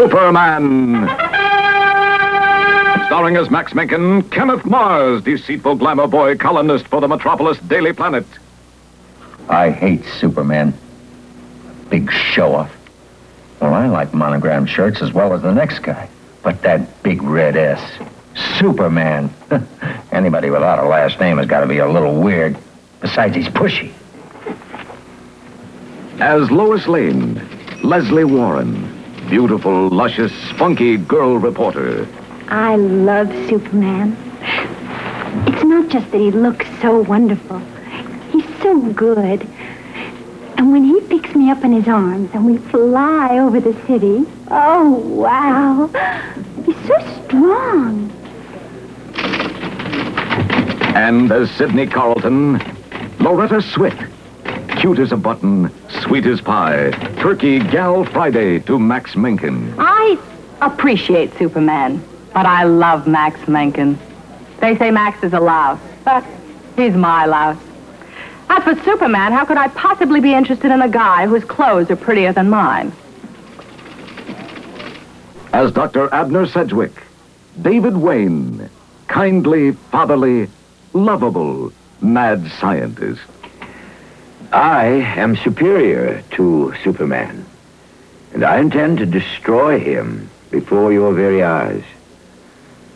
Superman. Starring as Max Menken, Kenneth Mars, deceitful glamour boy columnist for the Metropolis Daily Planet. I hate Superman. Big show-off. Well, I like monogram shirts as well as the next guy. But that big red S, Superman. Anybody without a last name has got to be a little weird. Besides, he's pushy. As Lois Lane, Leslie Warren, beautiful, luscious, spunky girl reporter. I love Superman. It's not just that he looks so wonderful. He's so good. And when he picks me up in his arms and we fly over the city, oh, wow. He's so strong. And as Sidney Carlton, Loretta Swit. Cute as a button, sweet as pie. Turkey Gal Friday to Max Menken. I appreciate Superman, but I love Max Menken. They say Max is a louse, but he's my louse. As for Superman, how could I possibly be interested in a guy whose clothes are prettier than mine? As Dr. Abner Sedgwick, David Wayne, kindly, fatherly, lovable, mad scientist. I am superior to Superman, and I intend to destroy him before your very eyes.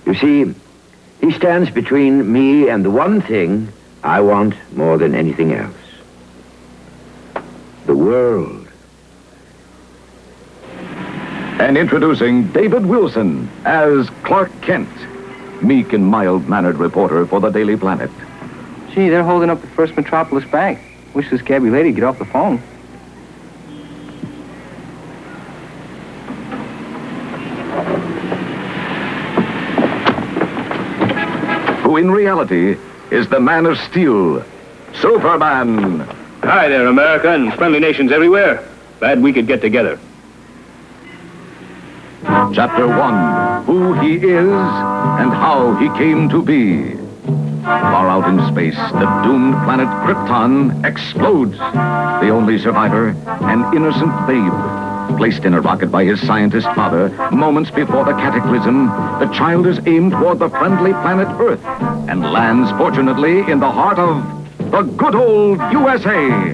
You see, he stands between me and the one thing I want more than anything else. The world. And introducing David Wilson as Clark Kent, meek and mild-mannered reporter for the Daily Planet. Gee, they're holding up the First Metropolis Bank. Wish this cabby lady would get off the phone. Who in reality is the Man of Steel, Superman. Hi there, America and friendly nations everywhere. Glad we could get together. Chapter 1, Who He Is and How He Came to Be. Far out in space, the doomed planet Krypton explodes. The only survivor, an innocent babe. Placed in a rocket by his scientist father, moments before the cataclysm, the child is aimed toward the friendly planet Earth and lands, fortunately, in the heart of the good old USA,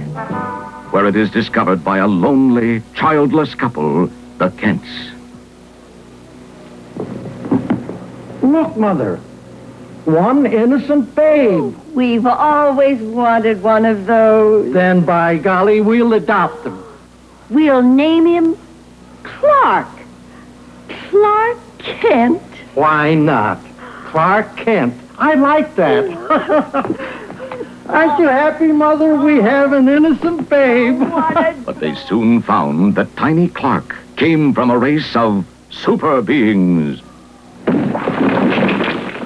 where it is discovered by a lonely, childless couple, the Kents. Look, Mother. One innocent babe. We've always wanted one of those. Then, by golly, we'll adopt them. We'll name him Clark. Clark Kent. Why not? Clark Kent. I like that. Aren't you happy, Mother? We have an innocent babe. But they soon found that tiny Clark came from a race of super beings.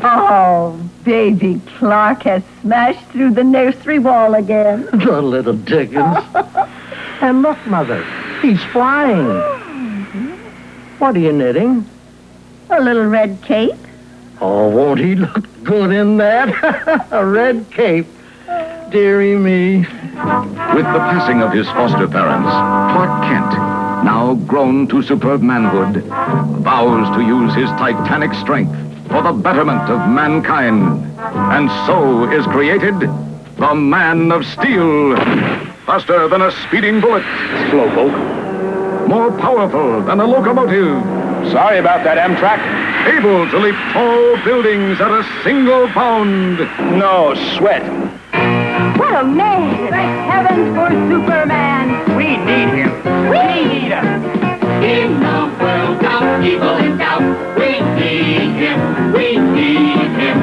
Oh, baby Clark has smashed through the nursery wall again. The little dickens. And look, Mother, he's flying. What are you knitting? A little red cape. Oh, won't he look good in that? A red cape. Dearie me. With the passing of his foster parents, Clark Kent, now grown to superb manhood, vows to use his titanic strength for the betterment of mankind. And so is created the Man of Steel. Faster than a speeding bullet. Slowpoke. More powerful than a locomotive. Sorry about that, Amtrak. Able to leap tall buildings at a single bound. No sweat. What a man! Thank heavens for Superman! We need him. We need him! In the world of evil and doubt, we need him, we need him.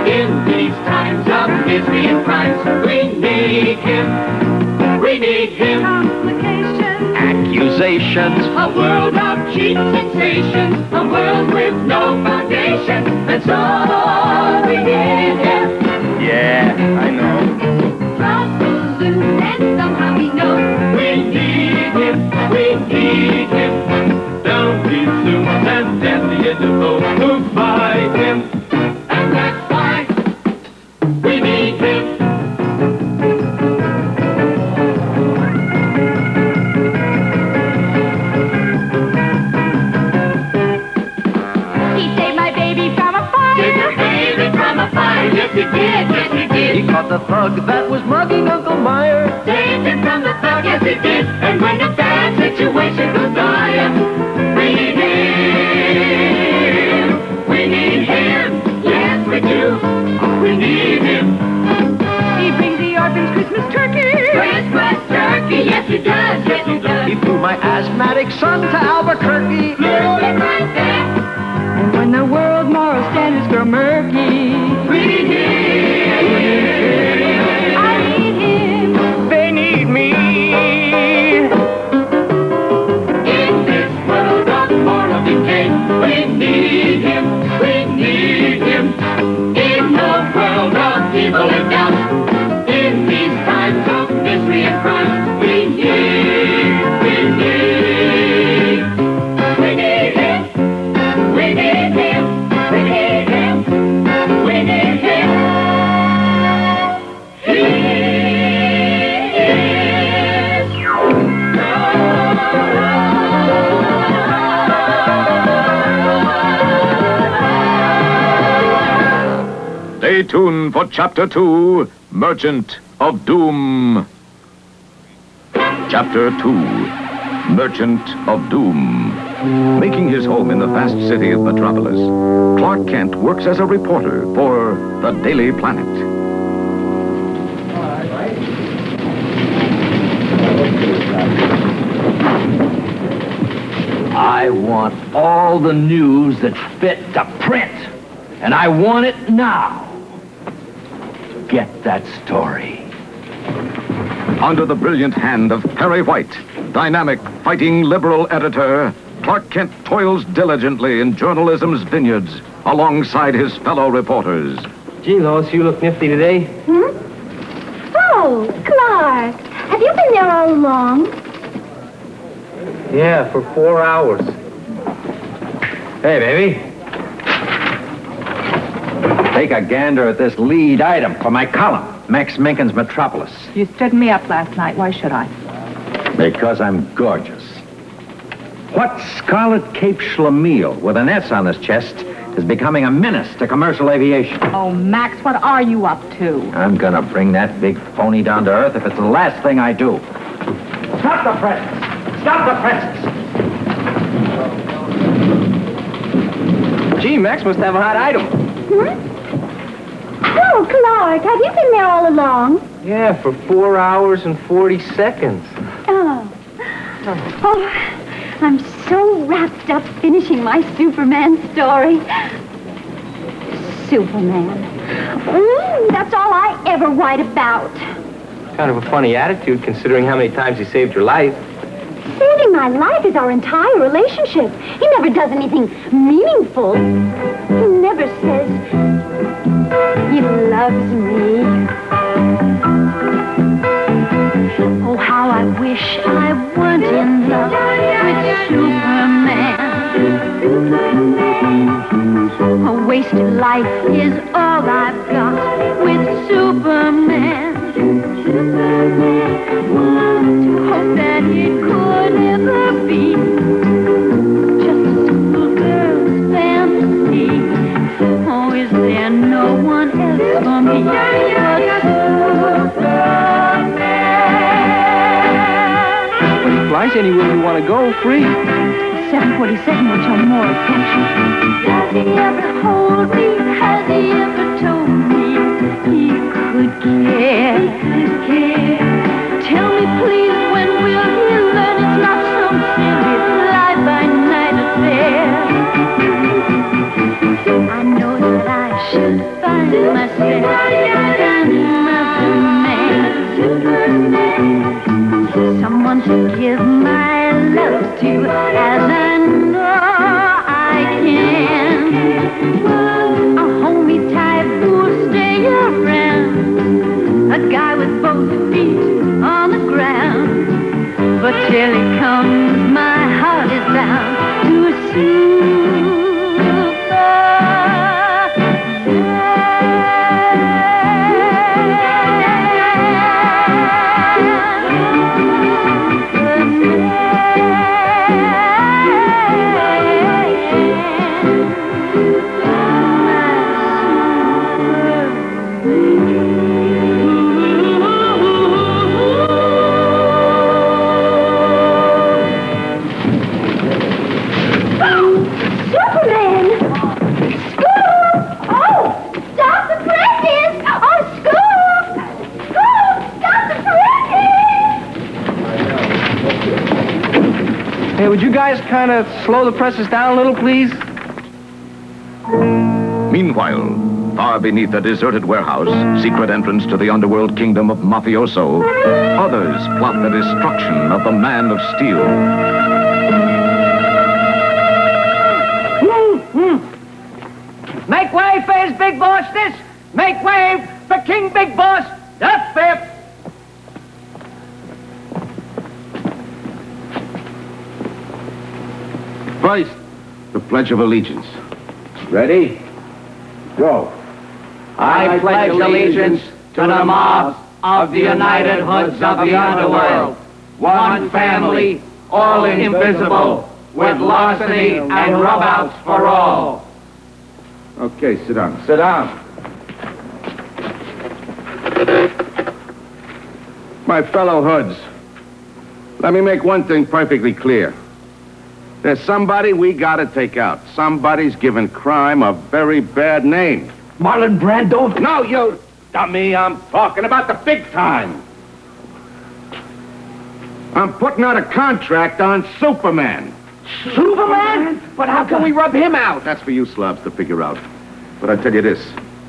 In these times of misery and crimes, we need him, we need him. Complications, Accusations, a world of cheap sensations, a world with no foundation. That's all we need him. Yeah, I know. Troubles loom and somehow we know we need him, we need him. Down we zoom and at the end of those who fight him. And that's why we need him. thug that was mugging Uncle Meyer. Saved him from the thug, yes he did. And when a bad situation goes dire, we need him. We need him. Yes, we do. We need him. He brings the orphans Christmas turkey. Christmas turkey, yes he does, yes he does. He flew my asthmatic son to Albuquerque. Flew him right there. And when the world moral standards grow murky, We need him. I need him. They need me. In this world of moral decay, we need him. We need him. In the world of evil and doubt, in these times of misery and crime, we need him. We need him. We need him. We need him. We need him. He is. Stay tuned for Chapter 2, Merchant of Doom. Chapter 2, Merchant of Doom. Making his home in the vast city of Metropolis, Clark Kent works as a reporter for the Daily Planet. I want all the news that's fit to print. And I want it now. So get that story. Under the brilliant hand of Perry White, dynamic, fighting liberal editor, Clark Kent toils diligently in journalism's vineyards alongside his fellow reporters. Gee, Lois, you look nifty today. Oh, Clark, have you been there all along? Yeah, for 4 hours. Hey, baby. Take a gander at this lead item for my column, Max Menken's Metropolis. You stood me up last night. Why should I? Because I'm gorgeous. What Scarlet Cape Schlemiel with an S on his chest is becoming a menace to commercial aviation? Oh, Max, what are you up to? I'm gonna bring that big phony down to earth if it's the last thing I do. Stop the presses! Stop the presses! Gee, Max must have a hot item. Oh, Clark, have you been there all along? Yeah, for 4 hours and 40 seconds. Oh, I'm so wrapped up finishing my Superman story. Superman. That's all I ever write about. Kind of a funny attitude considering how many times he saved your life. Saving my life is our entire relationship. He never does anything meaningful. He never says he loves me. Oh, how I wish I weren't in love with Superman. A wasted life is all I've got with Superman. Hope that it could never be just a simple girl's fantasy. Oh, is there no one else for me but Superman? When he flies anywhere you want to go, free. 747 will show more attention. Does he ever hold me? Has he ever told me he could care? Tell me please, when will he learn it's not some silly fly-by-night affair? I know that I should find myself another man. Someone to give my love to, as I know I can. A homey type who'll stay around, a guy with both feet on the ground. But till he comes, my heart is bound to Superman. Hey, would you guys kind of slow the presses down a little, please? Meanwhile, far beneath a deserted warehouse, secret entrance to the underworld kingdom of Mafioso, others plot the destruction of the Man of Steel. Make way for his big boss, this. Make way for King Big Boss, the fifth. First, the Pledge of Allegiance. Ready? Go. I pledge allegiance to the mobs of the United Hoods of the Underworld. One family, all invisible, with larceny and rub-outs for all. Okay, sit down. Sit down. My fellow hoods, let me make one thing perfectly clear. There's somebody we gotta take out. Somebody's giving crime a very bad name. Marlon Brando? No, you dummy. I'm talking about the big time. I'm putting out a contract on Superman. Superman? But how can we rub him out? That's for you slobs to figure out. But I tell you this.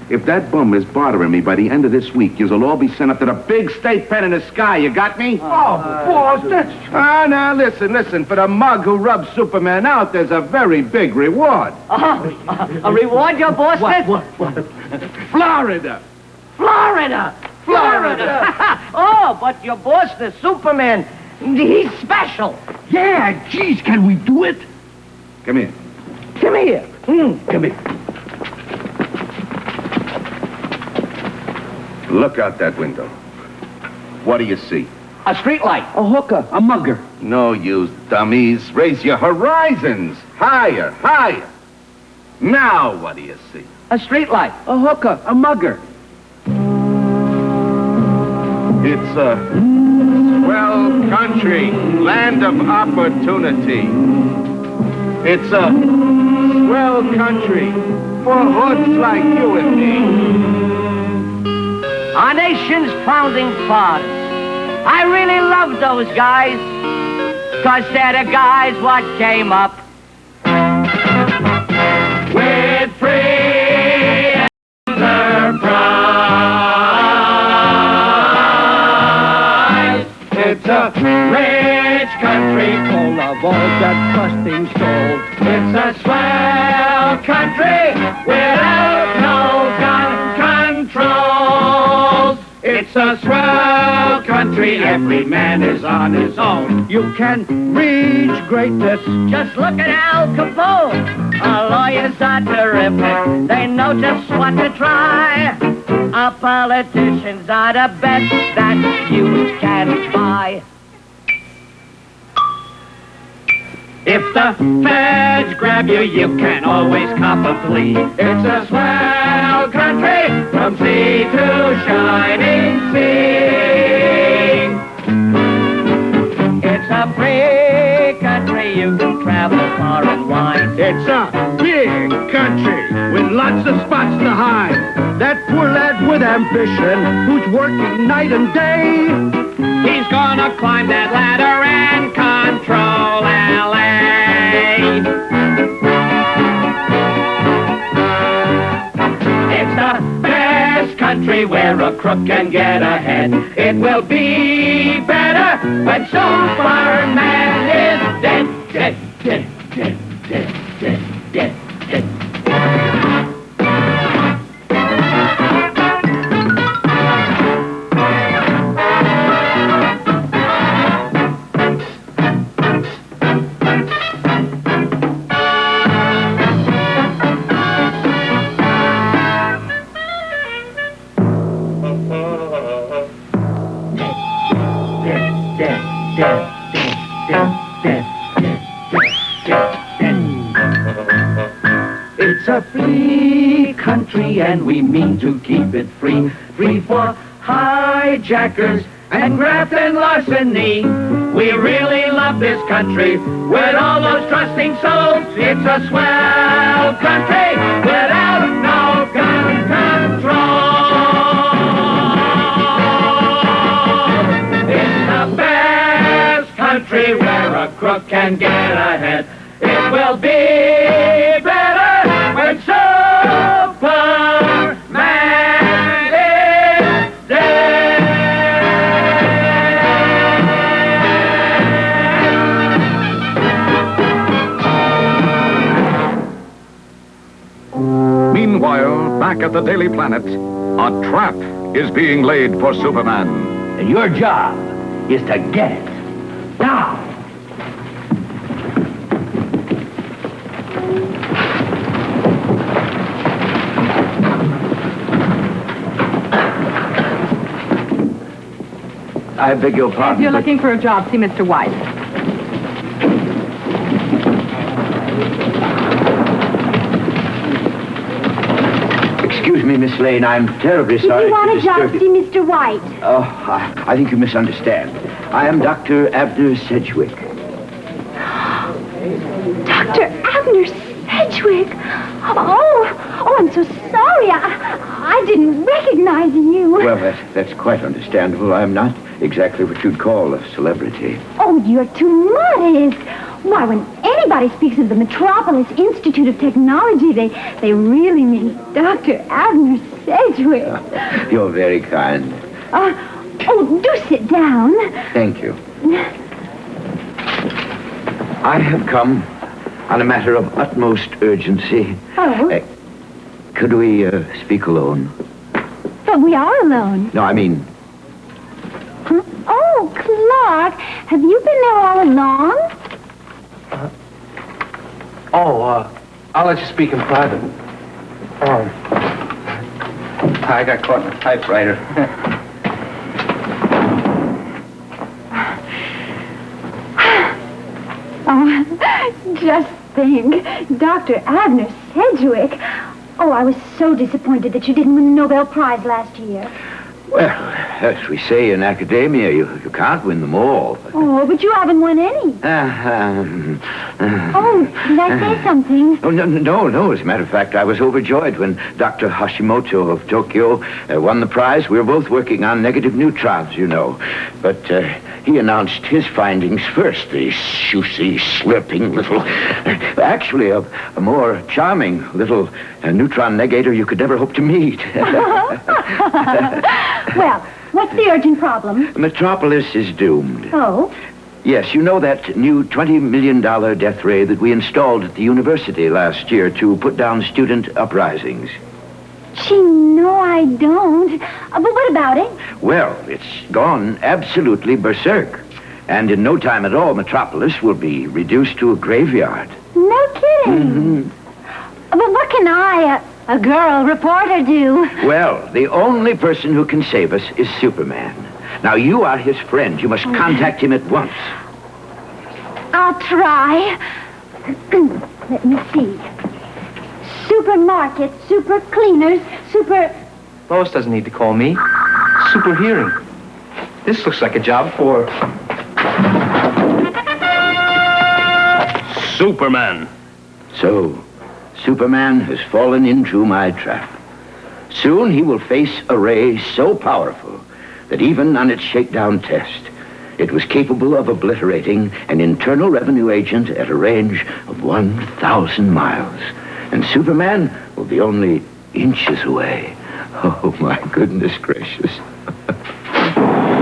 If that bum is bothering me by the end of this week, you'll all be sent up to the big state pen in the sky. You got me? Oh, boss, that's... Now, listen. For the mug who rubs Superman out, there's a very big reward. A reward, your boss said? What? Florida. Florida! Oh, but your boss, the Superman, he's special. Yeah, geez, can we do it? Come here. Come here. Come here. Look out that window. What do you see? A streetlight. A hooker. A mugger. No use, dummies. Raise your horizons. Higher. Now what do you see? A streetlight. A hooker. A mugger. It's a swell country, land of opportunity. It's a swell country for hoods like you and me. Our nation's founding fathers. I really love those guys, 'cause they're the guys what came up with free enterprise. It's a rich country full of all that trusting souls. It's a swell country without no gun controls. It's a swell country, every man is on his own. You can reach greatness. Just look at Al Capone. Our lawyers are terrific. They know just what to try. Our politicians are the best that you can buy. If the feds grab you, you can always cop a plea. It's a swell country from sea to shining sea. It's a free country, you can travel far and wide. It's a big country with lots of spots to hide. That poor lad with ambition who's working night and day, He's gonna climb that ladder and control LA. It's the best country where a crook can get ahead. It will be better when Superman is dead. It's a free country and we mean to keep it free. Free for hijackers and graft and larceny. We really love this country with all those trusting souls. It's a swell country without no gun control. It's the best country country where a crook can get ahead. It will be better when Superman is dead. Meanwhile, back at the Daily Planet, a trap is being laid for Superman. And your job is to get it. Now! I beg your pardon. If you're but- looking for a job, see Mr. White. Excuse me, Miss Lane. I'm terribly If sorry you want to a job, disturb see you. Mr. White. Oh, I think you misunderstand. I am Dr. Abner Sedgwick. Dr. Abner Sedgwick. Oh, I'm so sorry. I didn't recognize you. Well, that's quite understandable. I'm not exactly what you'd call a celebrity. Oh, you're too modest. Why, when anybody speaks of the Metropolis Institute of Technology, they really mean Dr. Abner Sedgwick. You're very kind. Do sit down. Thank you. I have come on a matter of utmost urgency. Oh, Could we speak alone? but we are alone. No, I mean, Huh? Oh, Clark, have you been there all along? I'll let you speak in private. I got caught in a typewriter. Just think, Dr. Abner Sedgwick. Oh, I was so disappointed that you didn't win the Nobel Prize last year. well, as we say in academia, you can't win them all. Oh, but you haven't won any. Oh, did I say something? Oh, no. As a matter of fact, I was overjoyed when Dr. Hashimoto of Tokyo won the prize. We were both working on negative neutrons, you know. But he announced his findings first, the shusy, slurping little... actually, a more charming little neutron negator you could never hope to meet. Well, what's the urgent problem? Metropolis is doomed. Oh? Yes, you know that new $20 million death ray that we installed at the university last year to put down student uprisings? Gee, no, I don't. But what about it? Well, it's gone absolutely berserk. And in no time at all, Metropolis will be reduced to a graveyard. No kidding. But what can I, a girl reporter, do? Well, the only person who can save us is Superman. Now, you are his friend. You must contact him at once. I'll try. Let me see. Supermarket, super cleaners, super... Lois doesn't need to call me. Super hearing. This looks like a job for... Superman. So, Superman has fallen into my trap. Soon he will face a ray so powerful that even on its shakedown test, it was capable of obliterating an internal revenue agent at a range of 1,000 miles. And Superman will be only inches away. Oh, my goodness gracious.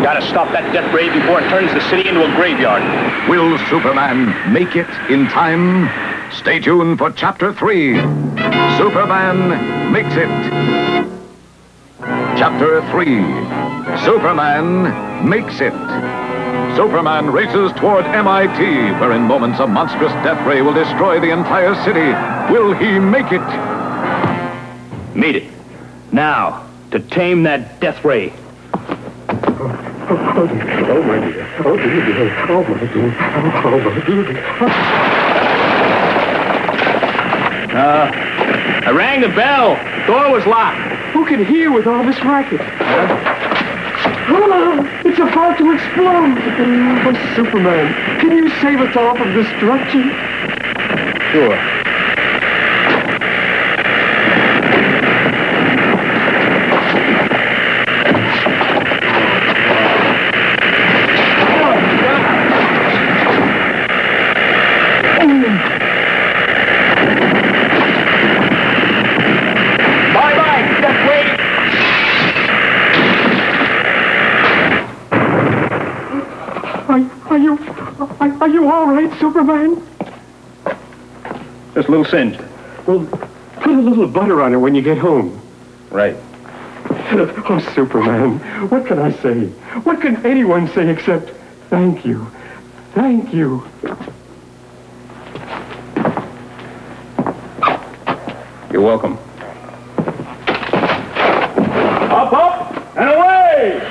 Gotta stop that death ray before it turns the city into a graveyard. Will Superman make it in time? Stay tuned for Chapter 3. Superman makes it. Chapter 3. Superman makes it. Superman races toward MIT, where in moments a monstrous death ray will destroy the entire city. Will he make it? Meet it. Now, to tame that death ray. I rang the bell. Door was locked. Who can hear with all this racket? It's about to explode. Oh, Superman, can you save us all from destruction? Sure. Bye-bye, Deathray! Are you all right, Superman? Just a little singed. Well, put a little butter on it when you get home. Right. Oh, Superman, what can I say? What can anyone say except thank you? Thank you. You're welcome. Up, and away!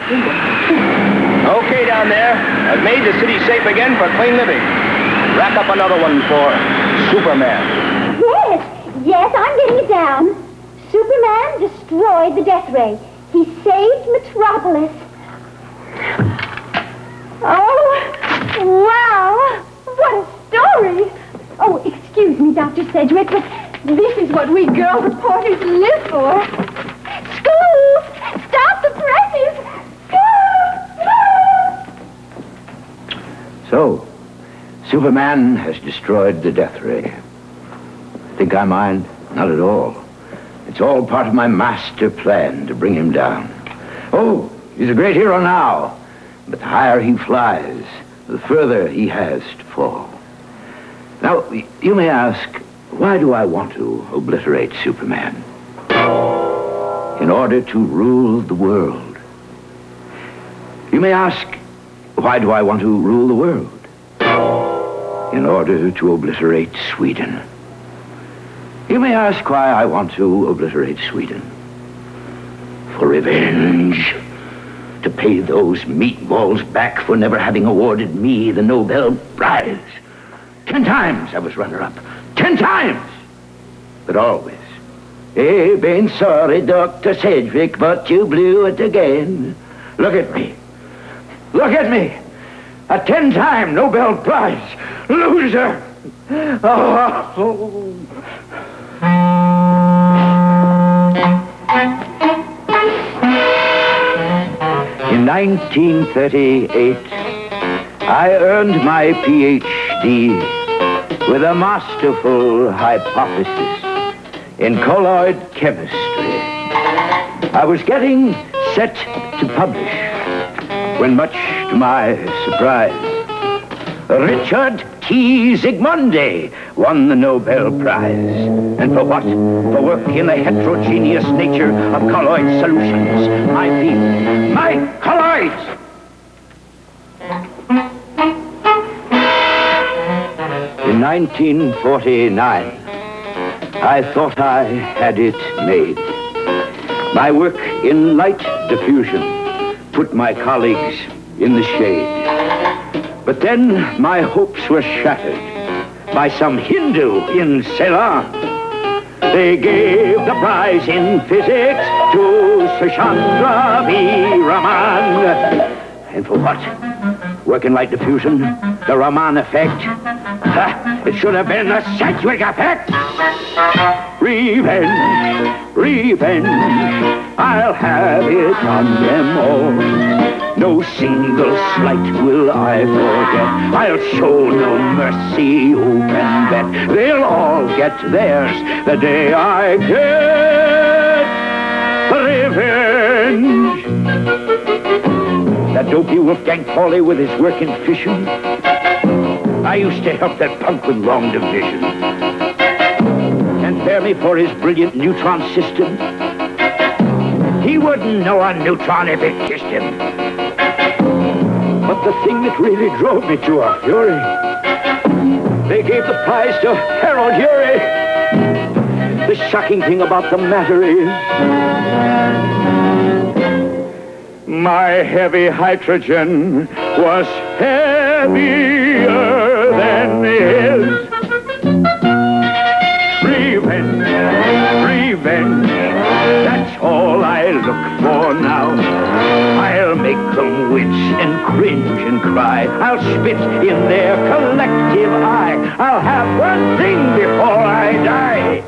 Okay, down there. I've made the city safe again for clean living. Rack up another one for Superman. Yes, I'm getting it down. Superman destroyed the death ray. He saved Metropolis. Oh, wow. What a story. Oh, excuse me, Dr. Sedgwick, but this is what we girl reporters live for. Schools! Stop the presses! Schools! So, Superman has destroyed the death ray. Think I mind? Not at all. It's all part of my master plan to bring him down. Oh, he's a great hero now. But the higher he flies, the further he has to fall. Now, you may ask, why do I want to obliterate Superman? In order to rule the world. You may ask, why do I want to rule the world? In order to obliterate Sweden. You may ask why I want to obliterate Sweden. For revenge. To pay those meatballs back for never having awarded me the Nobel Prize. 10 times I was runner-up. 10 times! But always. I've been sorry, Dr. Sedgwick, but you blew it again. Look at me. Look at me. A 10-time Nobel Prize loser. Oh. In 1938, I earned my Ph.D. with a masterful hypothesis in colloid chemistry. I was getting set to publish when, much to my surprise, Richard T. Zsigmondy won the Nobel Prize. And for what? For work in the heterogeneous nature of colloid solutions. My field. My colloids! In 1949, I thought I had it made. My work in light diffusion put my colleagues in the shade. But then my hopes were shattered by some Hindu in Ceylon. They gave the prize in physics to Sushandra V. Raman. And for what? Work in light diffusion? The Raman effect? It should have been the Sedgwick effect! Revenge! Revenge! I'll have it on them all. No single slight will I forget. I'll show no mercy, you can bet. They'll all get theirs the day I get revenge. That dopey Wolfgang Pauli with his work in fission. I used to help that punk with long division. And bear me for his brilliant neutron system. He wouldn't know a neutron if it kissed him. But the thing that really drove me to a fury, they gave the prize to Harold Urey. The shocking thing about the matter is, my heavy hydrogen was heavier than his. Revenge, revenge, that's all I look for now. I'll make them wince and cringe and cry. I'll spit in their collective eye. I'll have one thing before I die.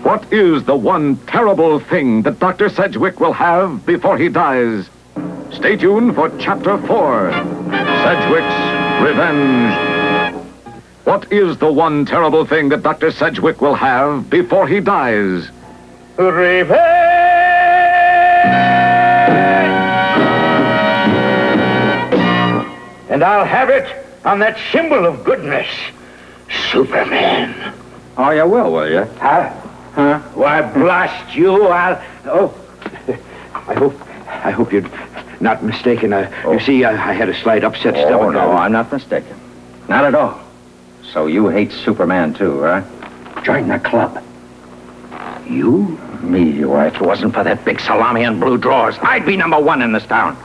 What What is the one terrible thing that Dr. Sedgwick will have before he dies? Stay tuned for Chapter 4, Sedgwick's Revenge. What is the one terrible thing that Dr. Sedgwick will have before he dies? Revenge! And I'll have it on that symbol of goodness, Superman. Oh, you will you? Huh? Why, blast you, Oh, I hope you're not mistaken. You see, I had a slight upset stomach. Oh, no, I'm not mistaken. Not at all. So you hate Superman, too, huh? Join the club. You? Me, why, if it wasn't for that big salami and blue drawers, I'd be #1 in this town.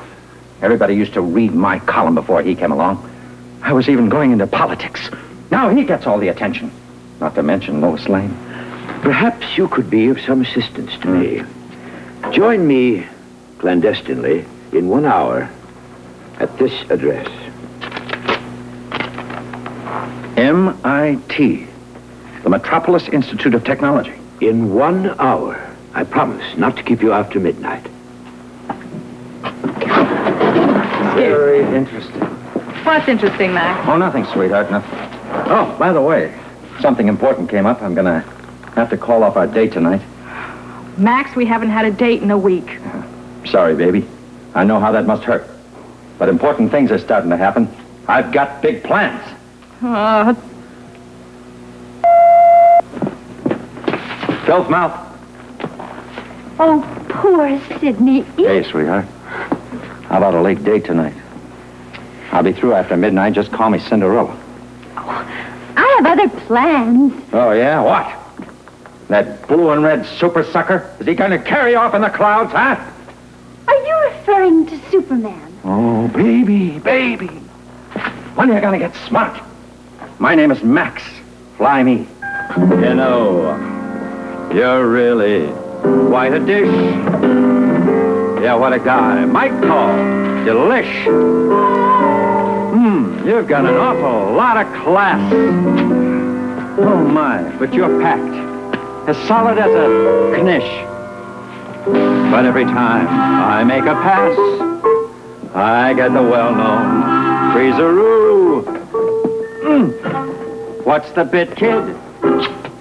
Everybody used to read my column before he came along. I was even going into politics. Now he gets all the attention. Not to mention Lois Lane. Perhaps you could be of some assistance to me. Join me clandestinely in 1 hour at this address. MIT, the Metropolis Institute of Technology. In 1 hour. I promise not to keep you after midnight. Very interesting. What's interesting, Max? Oh, nothing, sweetheart, nothing. Oh, by the way, something important came up. I'm gonna have to call off our date tonight. Max, we haven't had a date in a week. Sorry, baby. I know how that must hurt. But important things are starting to happen. I've got big plans. Filth mouth. Oh, poor Sidney. Hey, sweetheart. How about a late date tonight? I'll be through after midnight. Just call me Cinderella. I have other plans. Oh, yeah? What? That blue and red super sucker? Is he going to carry off in the clouds, huh? Are you referring to Superman? Oh, baby, baby. When are you going to get smart? My name is Max. Fly me. You know, you're really quite a dish. Yeah, what a guy might call delish. You've got an awful lot of class. Oh, my, but you're packed. As solid as a knish. But every time I make a pass, I get the well-known freezeroo. What's the bit, kid?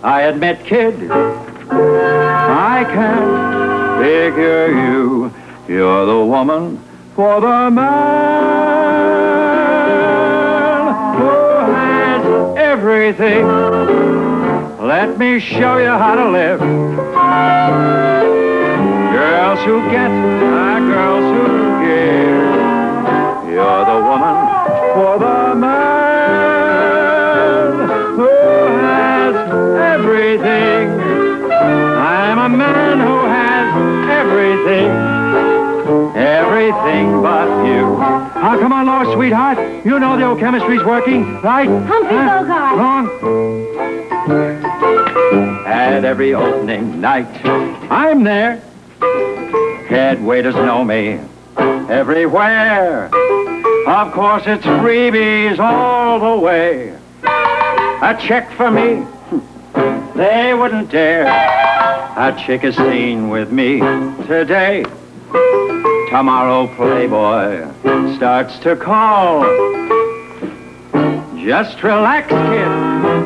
I admit, kid, I can't figure you. You're the woman for the man who has everything. Let me show you how to live. Girls who get are girls who give. You're the woman for the man who has everything. I'm a man who has everything. Everything but you. Oh, come on, Lois, sweetheart. You know the old chemistry's working, right? Humphrey Bogart. Wrong. At every opening night, I'm there. Head waiters know me everywhere. Of course, it's freebies all the way. A check for me, they wouldn't dare. A chick is seen with me today. Tomorrow, Playboy starts to call. Just relax, kid.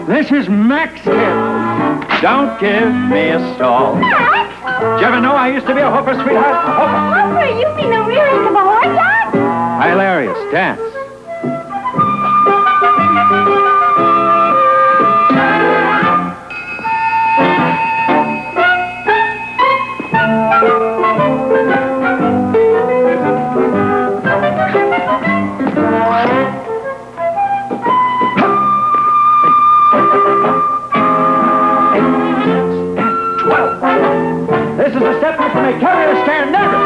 This is Max, kid. Don't give me a stall. Max? Did you ever know I used to be a hooper, sweetheart? A hooper. Hooper, you mean the rear end of a horse yacht? Hilarious. Dance. This is a step that may carry her stand nervous.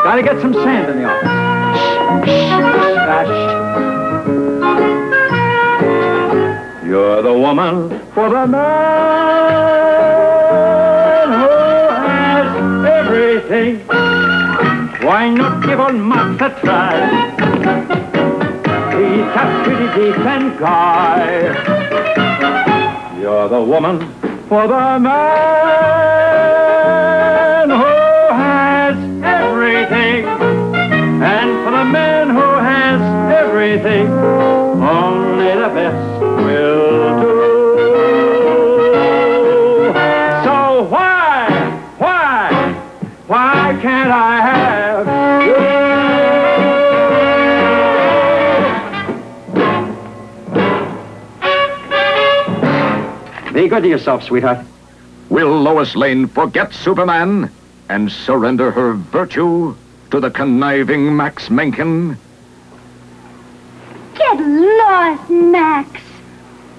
Gotta get some sand in the office. You're the woman for the man who has everything. Why not give old Max a try? tap, pretty deep and guy. You're the woman for the man who has everything. And for the man who has everything, only the best will do. So why can't I have you? Be good to yourself, sweetheart. Will Lois Lane forget Superman and surrender her virtue to the conniving Max Menken? Get lost, Max.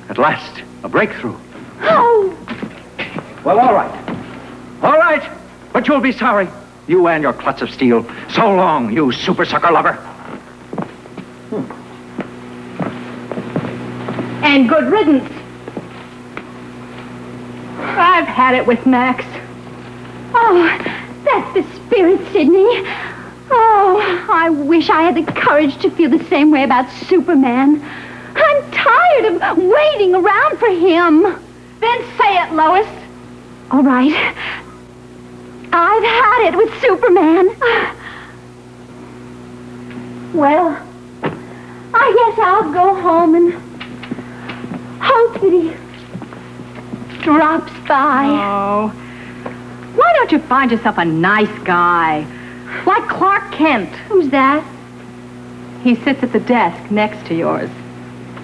At last, a breakthrough. Oh, Well, all right. All right. But you'll be sorry. You and your klutz of steel. So long, you super sucker lover. And good riddance. I've had it with Max. oh, that's the spirit, Sidney. Oh, I wish I had the courage to feel the same way about Superman. I'm tired of waiting around for him. Then say it, Lois. All right. I've had it with Superman. Well, I guess I'll go home and hope that he drops by. Oh. Why don't you find yourself a nice guy? Like Clark Kent. Who's that? He sits at the desk next to yours.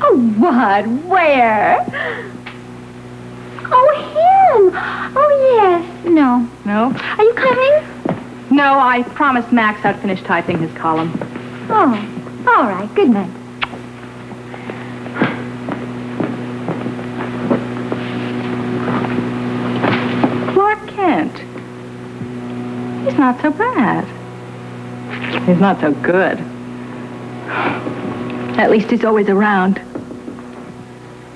Oh, what? Where? Oh, him. Oh, yes. No. No? Are you coming? No, I promised Max I'd finish typing his column. Oh, all right. Good night. Clark Kent. He's not so bad. He's not so good. At least he's always around.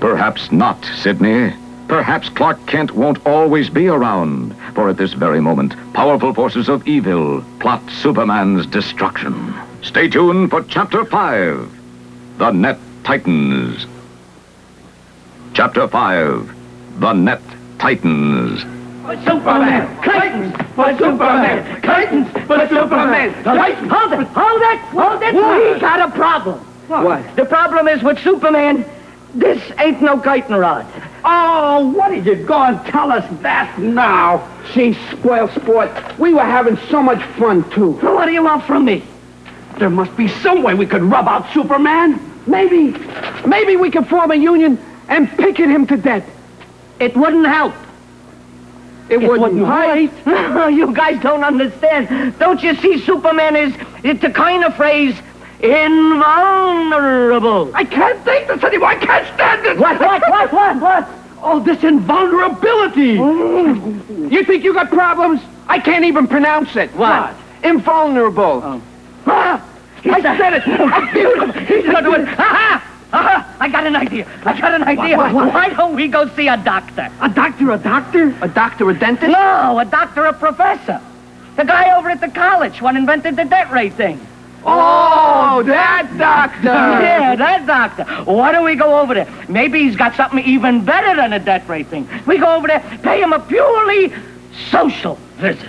Perhaps not, Sidney. Perhaps Clark Kent won't always be around, for at this very moment, powerful forces of evil plot Superman's destruction. Stay tuned for Chapter 5, The Net Titans. Chapter 5, The Net Titans. Superman! Titans! For Superman! Titans! For Superman! Titans! Hold it! Hold it! Hold it! We got a problem. What? The problem is with Superman, this ain't no kiting rod. Oh, what did you go and tell us that now? She spoiled sport. We were having so much fun, too. So what do you want from me? There must be some way we could rub out Superman. Maybe we could form a union and picket him to death. It wouldn't help. It wouldn't hurt. You guys don't understand. Don't you see Superman is the kind of phrase invulnerable. I can't take this anymore. I can't stand it. What? Oh, this invulnerability. You think you got problems? I can't even pronounce it. What? Invulnerable. Oh. Ah, I said it. Beautiful. He's gonna do it. Aha! I got an idea. What? Why don't we go see a doctor? A doctor? A doctor, a dentist? No, a doctor, a professor. The guy over at the college, one invented the debt rate thing. Oh, that doctor. Yeah, that doctor. Why don't we go over there? Maybe he's got something even better than a debt rate thing. We go over there, pay him a purely social visit.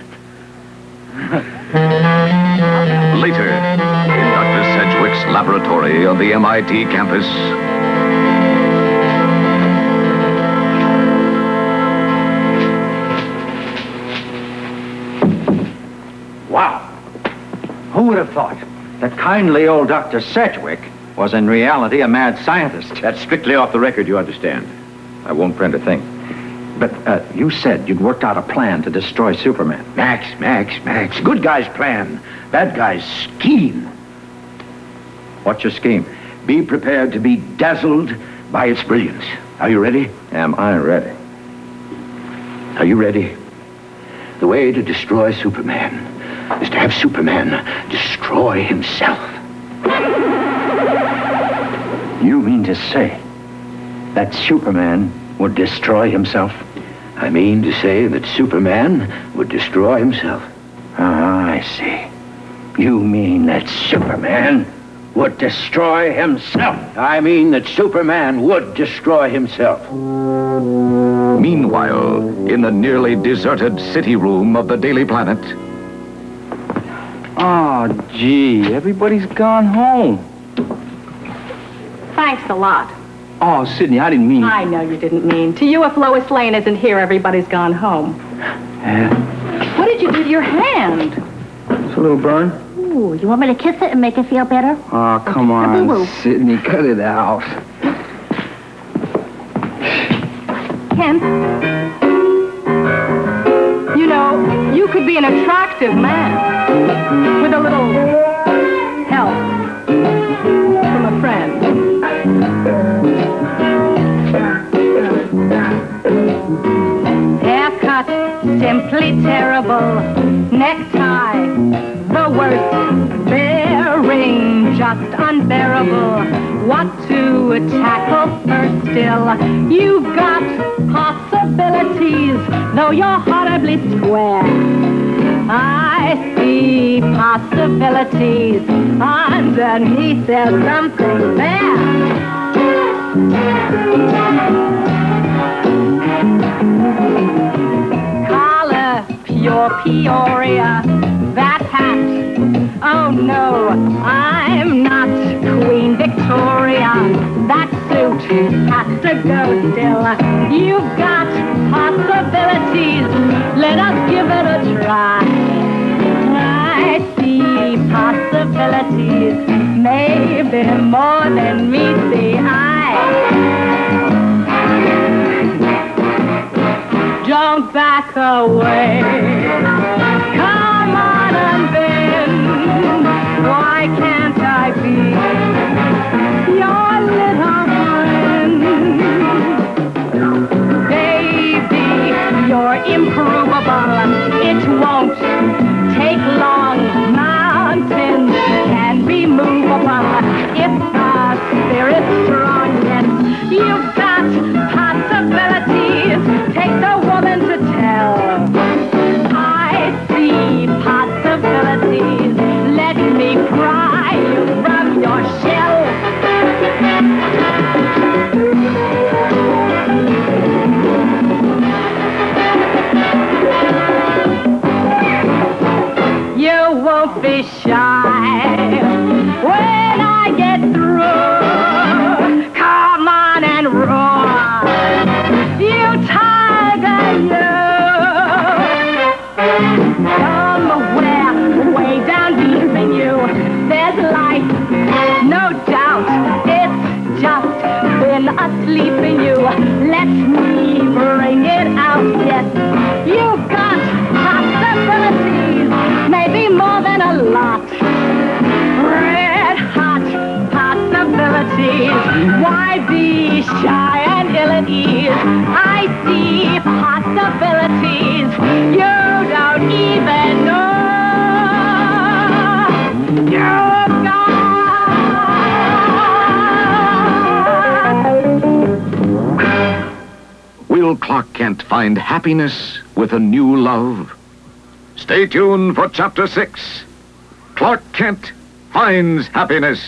Later, in Dr. Sedgwick's laboratory on the MIT campus. Wow. Who would have thought that kindly old Dr. Sedgwick was in reality a mad scientist? That's strictly off the record, you understand. I won't print a thing. But you said you'd worked out a plan to destroy Superman. Max. Good guy's plan. Bad guy's scheme. What's your scheme? Be prepared to be dazzled by its brilliance. Are you ready? Am I ready? Are you ready? The way to destroy Superman is to have Superman destroy himself. You mean to say that Superman would destroy himself? I mean to say that Superman would destroy himself. Ah, I see. You mean that Superman would destroy himself. I mean that Superman would destroy himself. Meanwhile, in the nearly deserted city room of the Daily Planet, Oh, gee, everybody's gone home. Thanks a lot. Oh, Sidney, I didn't mean... I know you didn't mean. To you, if Lois Lane isn't here, everybody's gone home. What did you do to your hand? It's a little burn. Ooh, you want me to kiss it and make it feel better? Oh, come Boo-boo. on, Sidney, cut it out. Ken, you know, you could be an attractive man with a little help from a friend. Haircut, simply terrible. Necktie, the worst. Bearing, just unbearable. What to tackle first still? You've got possibilities, though you're horribly square. I see possibilities. Underneath there's something there. Collar, pure Peoria. That hat, oh no, I'm not Queen Victoria. That suit has to go still. You've got possibilities. Let us give it a try. I see possibilities. Maybe more than meets the eye. Don't back away. Come on and bend. Why can't I be your little friend? Baby, you're improvable. It won't take long. Mountains can be movable if the spirit's strong. Yes, you've got possibilities. Take the woman to tell. I see possibilities. Let me pry you from your shell. You won't be shy when I get through. Come on and roar, you tiger, you. Somewhere way down deep in you, there's life, no doubt. It's just been asleep in you. Let me bring it out. Yes, you've got possibilities, maybe more than a lot. Red hot possibilities. Why be shy and ill at ease? I see possibilities you don't even know. You've got. will Clark Kent find happiness with a new love? Stay tuned for Chapter 6. Clark Kent finds happiness.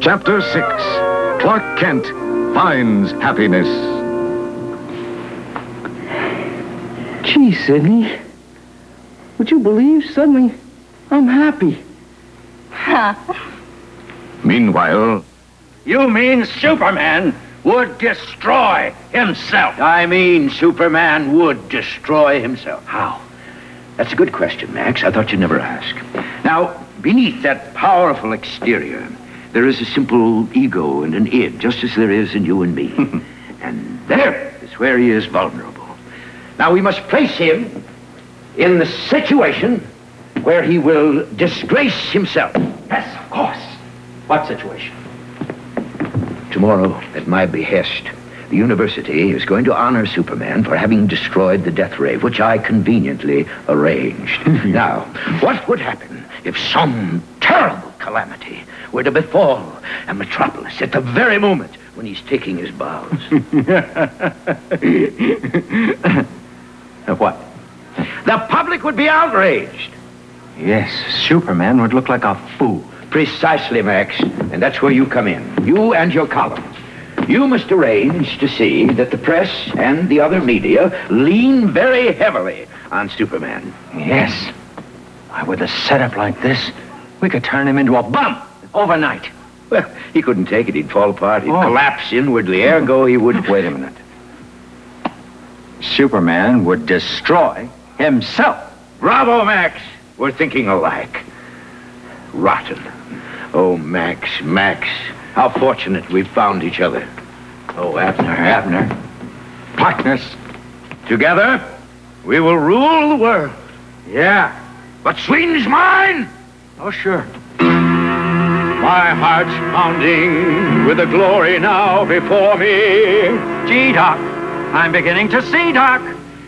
Chapter 6. Clark Kent finds happiness. Gee, Sidney, would you believe suddenly I'm happy? Meanwhile, You mean Superman would destroy himself? I mean Superman would destroy himself. How? That's a good question, Max. I thought you'd never ask. Now, beneath that powerful exterior, there is a simple ego and an id, just as there is in you and me. And there is where he is vulnerable. Now, we must place him in the situation where he will disgrace himself. Yes, of course. What situation? Tomorrow, at my behest, the university is going to honor Superman for having destroyed the death ray, which I conveniently arranged. Now, what would happen if some terrible calamity were to befall a metropolis at the very moment when he's taking his bows? What? The public would be outraged. Yes, Superman would look like a fool. Precisely, Max. And that's where you come in. You and your column. You must arrange to see that the press and the other media lean very heavily on Superman. Yes. Why, with a setup like this, we could turn him into a bum overnight. Well, he couldn't take it. He'd fall apart. He'd collapse inwardly. Ergo, he would... Wait a minute. Superman would destroy himself. Bravo, Max. We're thinking alike. Rotten. Oh, Max, Max. How fortunate we've found each other. Oh, Abner. Partners. Together, we will rule the world. Yeah. But Sweden's mine. Oh, sure. My heart's pounding with the glory now before me. Gee, Doc, I'm beginning to see, Doc.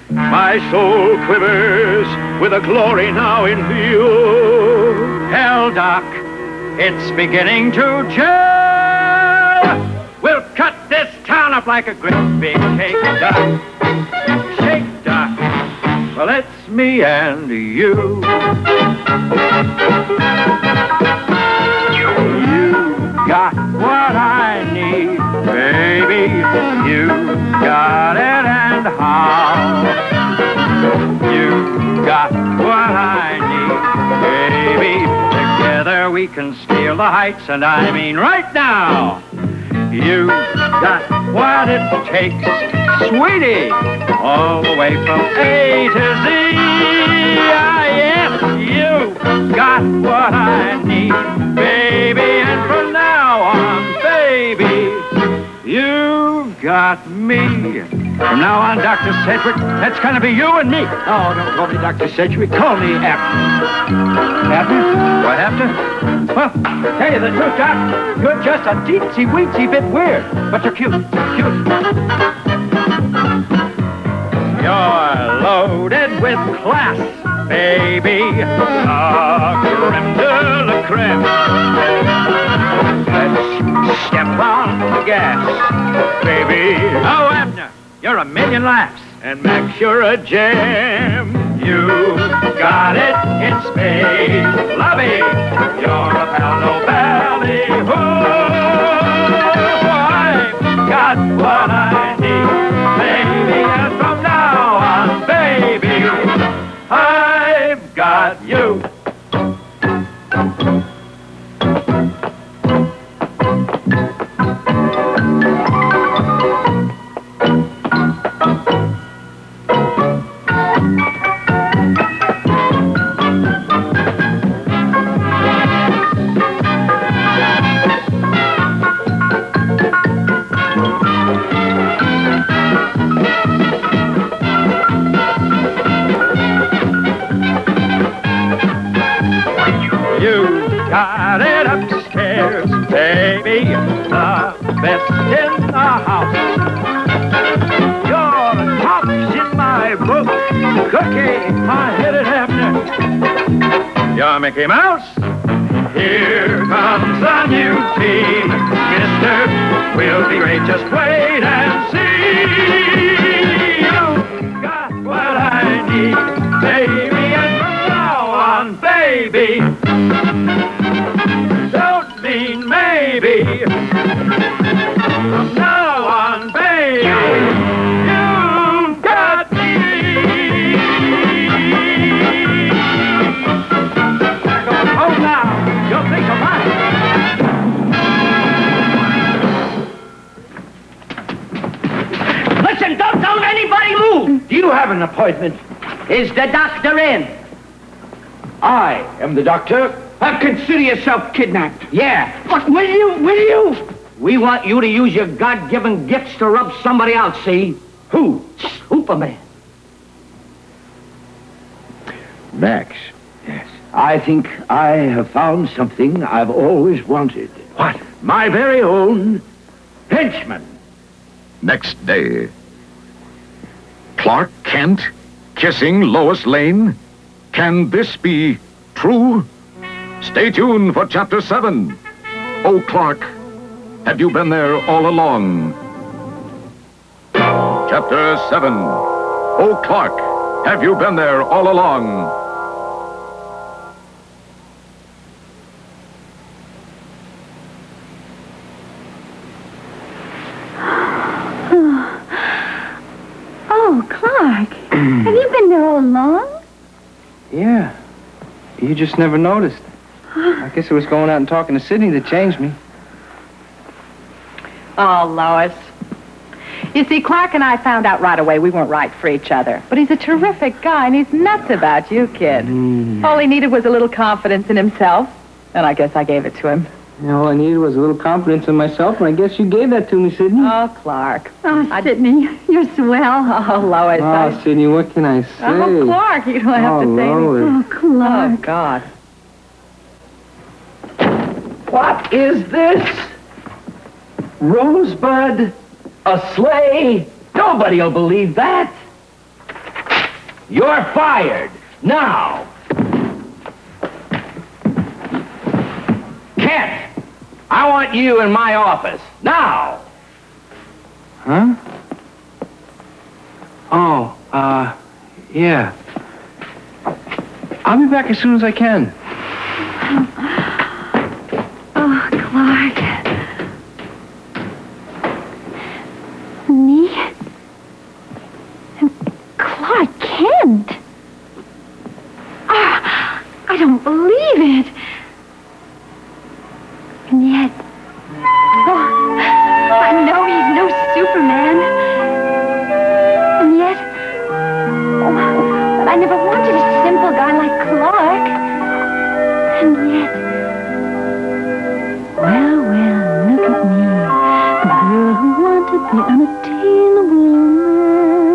My soul quivers with the glory now in view. Hell, Doc, it's beginning to gel. We'll cut this town up like a great big cake, Doc. Shake, Doc. Well, it's me and you. Got what I need, baby. You got it, and how? You got what I need, baby. Together we can scale the heights, and I mean right now. You got what it takes, sweetie, all the way from A to Z. Ah, yes, you got what I need, baby, and from now on, baby, you got me. From now on, Dr. Sedgwick, that's going to be you and me. Oh, don't call me Dr. Sedgwick. Call me Abner. Abner? Do I have to? Well, to tell you the truth, Doc, you're just a teensy-weensy bit weird, but you're cute. Cute. You're loaded with class, baby. Creme de la creme. Let's step on the gas, baby. Oh, Abner, you're a million laughs. And Max, you're a gem. You got it in spades. Lovey, you're a pal, no bally. I've got what I need, baby. And from now on, baby, I've got you. Got it upstairs, baby, the best in the house. Your top's in my book, Cookie, I hit it, Abner. You're Mickey Mouse. Here comes a new team, mister. We'll be great, just wait and see. You got what I need, baby, and from now on, baby. Don't mean maybe. From now on, baby, you've got me. Back on home now. You'll think of mine. Listen, don't anybody move. Do you have an appointment? Is the doctor in? I am the doctor. Consider yourself kidnapped. Yeah. But will you? We want you to use your God-given gifts to rub somebody out, see? Who? Superman. Max. Yes. I think I have found something I've always wanted. What? My very own henchman. Next day. Clark Kent kissing Lois Lane? Can this be true? Stay tuned for Chapter 7. Oh, Clark, have you been there all along? Chapter 7. Oh, Clark, have you been there all along? You just never noticed. I guess it was going out and talking to Sidney that changed me. Oh, Lois. You see, Clark and I found out right away we weren't right for each other. But he's a terrific guy, and he's nuts about you, kid. All he needed was a little confidence in himself, and I guess I gave it to him. All I needed was a little confidence in myself, and I guess you gave that to me, Sidney. Oh, Clark. Oh, Sidney, you're swell. Oh, Lois. Oh, Sidney, what can I say? Oh, Clark, you don't have to say Lois. anything. Oh, Clark. Oh, God. What is this? Rosebud? A sleigh? Nobody'll believe that. You're fired. Now. Kent, I want you in my office. Now. Huh? Oh, yeah. I'll be back as soon as I can. Oh, Clark. Me? Clark Kent. Ah, I don't believe it. And yet, I know he's no Superman. And yet, but I never wanted a simple guy like Clark. And yet, well, look at me. The girl who wanted the unattainable man.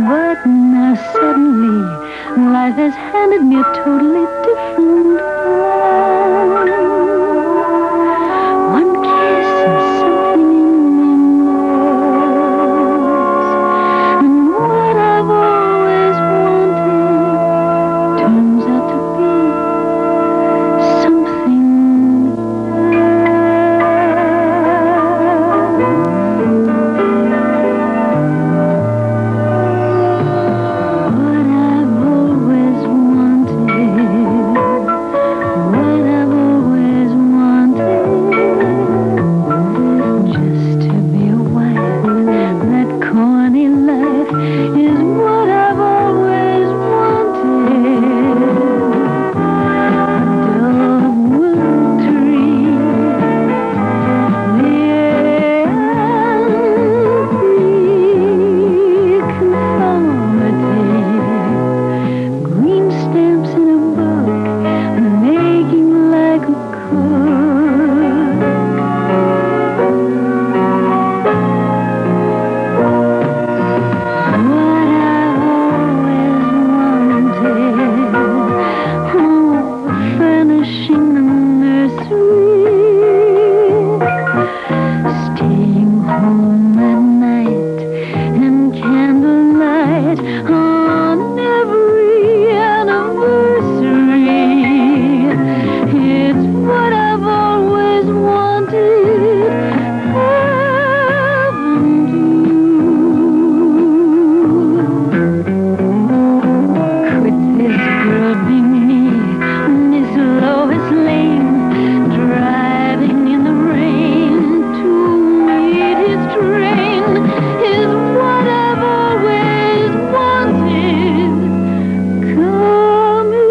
But now suddenly, life has handed me a totally different man. One kiss and something in me knows. And what I've always wanted turns out to be something what I've always wanted. What I've always wanted. Just to be a wife. That corny life is what I've always wanted. A dull wood tree. The conformity. Green stamps in a book, making like a cook. What I've always wanted, furnishing the nursery, staying home at night and candlelight on every anniversary. It's what I've always wanted. Haven't you? Could this girl be me, Miss Lois Lane, driving in the rain to meet his train? Is what I've always wanted coming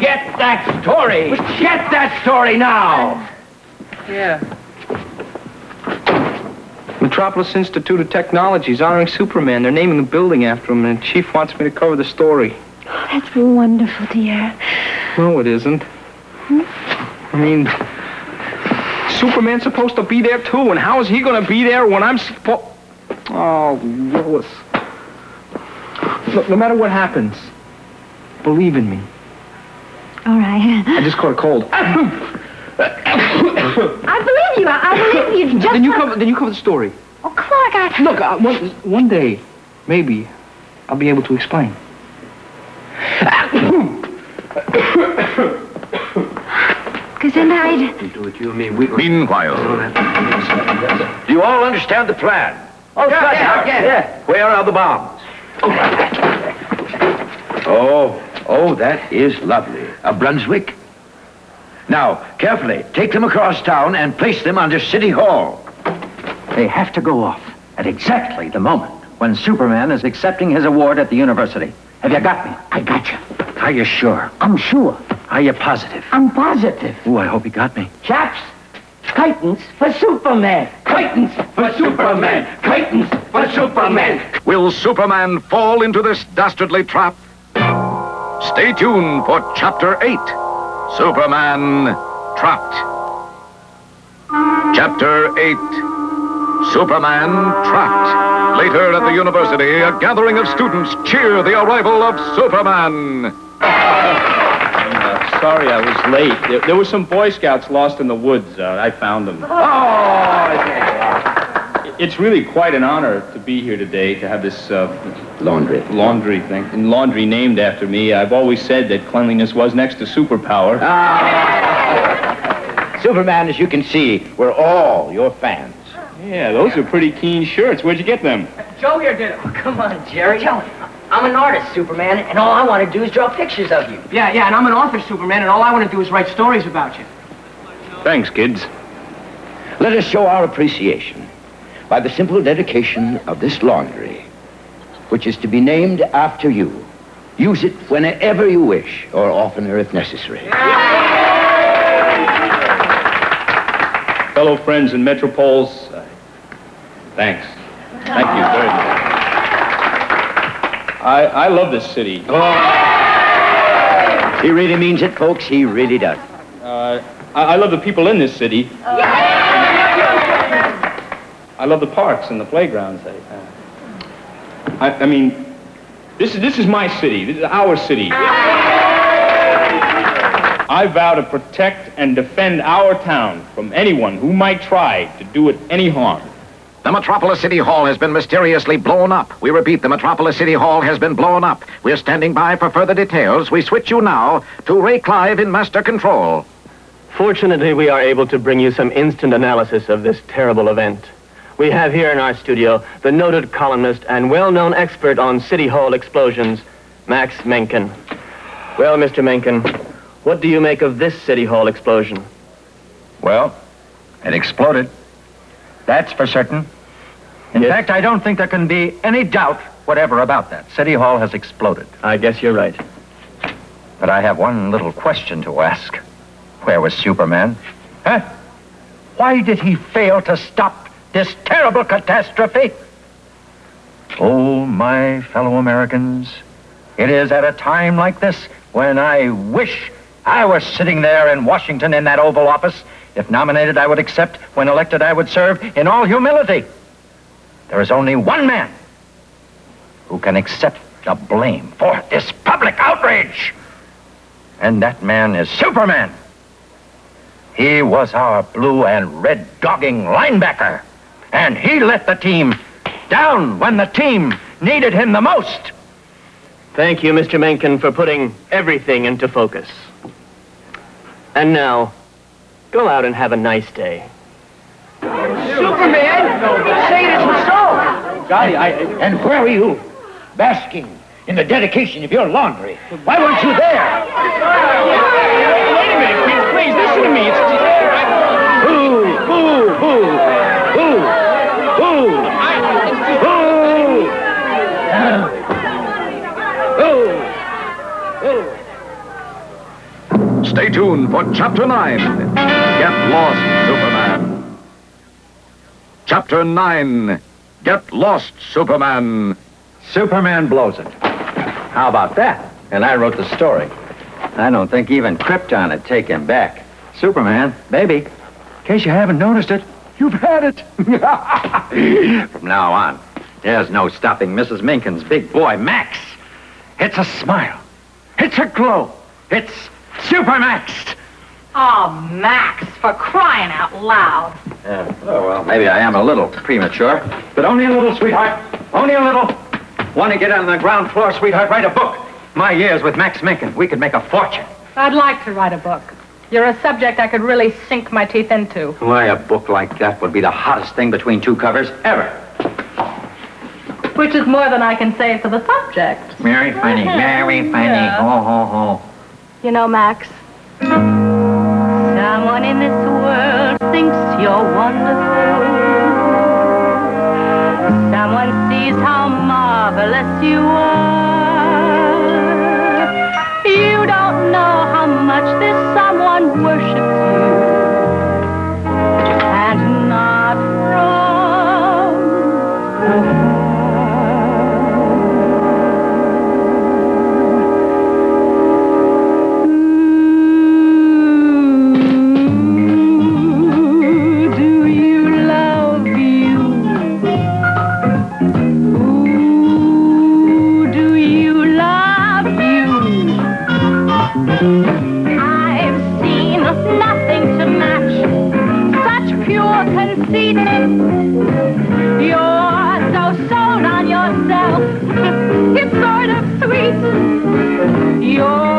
Get that story. Get that story now. Yeah. Metropolis Institute of Technology is honoring Superman. They're naming a building after him, and the chief wants me to cover the story. That's wonderful, dear. No, it isn't. I mean, Superman's supposed to be there, too, and how is he going to be there when I'm supposed... Oh, Lois. Look, no matter what happens, believe in me. All right. I just caught a cold. I believe you. I believe you. Just Then you cover the story. Oh, Clark, Look, one day, maybe, I'll be able to explain. Because tonight... Meanwhile, Do you all understand the plan? Oh, yeah. Where are the bombs? Oh, that is lovely. A Brunswick? Now, carefully, take them across town and place them under City Hall. They have to go off at exactly the moment when Superman is accepting his award at the university. Have you got me? I got you. Are you sure? I'm sure. Are you positive? I'm positive. Oh, I hope he got me. Chaps, Titans for Superman. Titans for Superman. Titans for Superman. Will Superman fall into this dastardly trap? Stay tuned for Chapter 8, Superman Trapped. Chapter 8, Superman Trapped. Later at the university, a gathering of students cheer the arrival of Superman. Sorry I was late. There were some Boy Scouts lost in the woods. I found them. It's really quite an honor to be here today, to have this laundry thing. And laundry named after me. I've always said that cleanliness was next to superpower. Superman, as you can see, we're all your fans. Yeah, those are pretty keen shirts. Where'd you get them? Joe here did it. Oh, come on, Jerry. Tell me. I'm an artist, Superman, and all I want to do is draw pictures of you. Yeah, and I'm an author, Superman, and all I want to do is write stories about you. Thanks, kids. Let us show our appreciation by the simple dedication of this laundry, which is to be named after you. Use it whenever you wish, or oftener if necessary. Fellow friends in Metropoles, thanks. Thank you very much. I love this city. He really means it, folks. He really does. I love the people in this city. I love the parks and the playgrounds. I mean, this is my city. This is our city. I vow to protect and defend our town from anyone who might try to do it any harm. The Metropolis City Hall has been mysteriously blown up. We repeat, the Metropolis City Hall has been blown up. We're standing by for further details. We switch you now to Ray Clive in Master Control. Fortunately, we are able to bring you some instant analysis of this terrible event. We have here in our studio the noted columnist and well-known expert on City Hall explosions, Max Menken. Well, Mr. Menken, what do you make of this City Hall explosion? Well, it exploded. That's for certain. In fact, I don't think there can be any doubt whatever about that. City Hall has exploded. I guess you're right. But I have one little question to ask. Where was Superman? Huh? Why did he fail to stop this terrible catastrophe? Oh, my fellow Americans, it is at a time like this when I wish I was sitting there in Washington in that Oval Office. If nominated, I would accept. When elected, I would serve in all humility. There is only one man who can accept the blame for this public outrage. And that man is Superman. He was our blue and red dogging linebacker. And he let the team down when the team needed him the most. Thank you, Mr. Menken, for putting everything into focus. And now, go out and have a nice day. Superman! Say it isn't so! Golly, and where were you? Basking in the dedication of your laundry. Why weren't you there? Wait a minute, please listen to me. Boo! Boo! Boo! Boo! Boo! Boo! Boo! Stay tuned for Chapter 9, Get Lost, Superman. Chapter 9, Get Lost, Superman. Superman blows it. How about that? And I wrote the story. I don't think even Krypton would take him back. Superman, baby, in case you haven't noticed it, you've had it. From now on, there's no stopping Mrs. Menken's big boy, Max. It's a smile. It's a glow. It's Supermaxed. Oh, Max, for crying out loud. Oh, well, maybe I am a little premature, but only a little, sweetheart. Only a little. Want to get on the ground floor, sweetheart? Write a book. My years with Max Menken. We could make a fortune. I'd like to write a book. You're a subject I could really sink my teeth into. Why, a book like that would be the hottest thing between two covers ever. Which is more than I can say for the subject. Very funny, very funny. Yeah. Ho, ho, ho. You know, Max, someone in this world thinks you're wonderful. Someone sees how marvelous you are. You don't know how much this someone worships you. And not from do you love you? Ooh, do you love you? I've seen nothing to match such pure conceit. You're so sold on yourself, it's sort of sweet. You're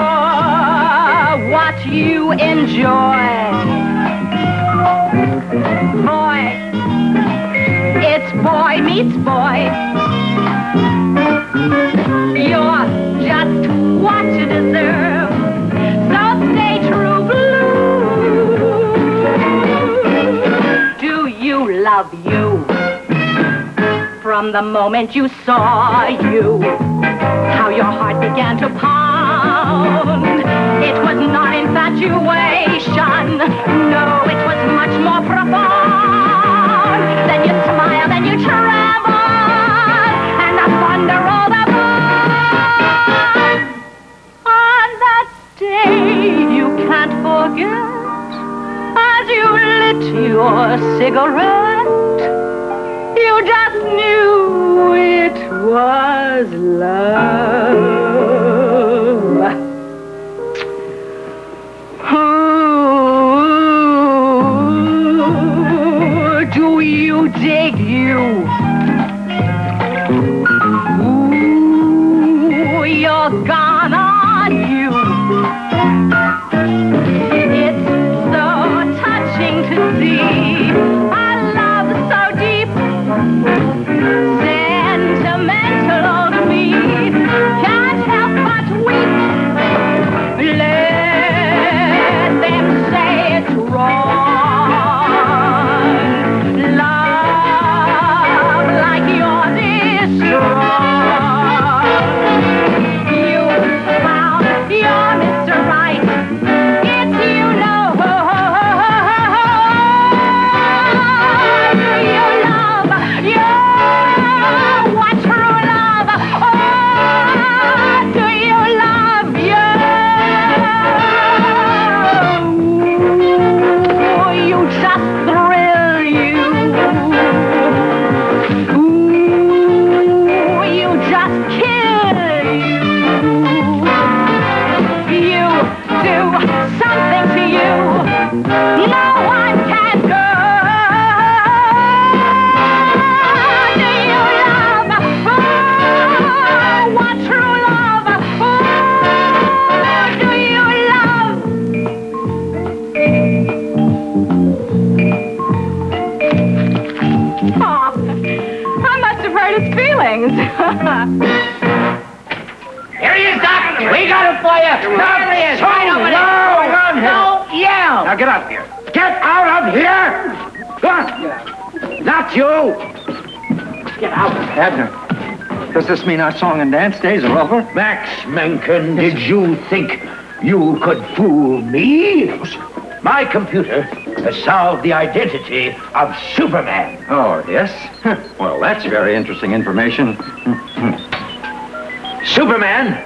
what you enjoy. Boy, it's boy meets boy. You're just what you deserve. So stay true blue. Do you love you? From the moment you saw you, how your heart began to pound. It was not infatuation. No, it was much more profound. Then you smiled and you trembled, and the thunder rolled about. On that day you can't forget, as you lit your cigarette, you just knew it was love. Ooh, do you dig you? Ooh, you're gone on you. It's so touching to see a love so deep. Sentimental old me can't help but weep. Let them say it's wrong. Love like yours is strong. You found your Mr. Right. It's you know. Do you love you? What true love? Oh, do you love you? You just thrill you. Ooh, you just kill you. You do something to you no one can go. Do you love? Oh, what true love? Oh, do you love? Oh, I must have hurt his feelings. Here he is, Doc. We got him for you. There he is, right over there. Don't yell. Now get out of here. Get out of here! What? Not you! Get out. Abner, does this mean our song and dance days are over? Max Menken, did you think you could fool me? My computer has solved the identity of Superman. Oh, yes? Well, that's very interesting information. Superman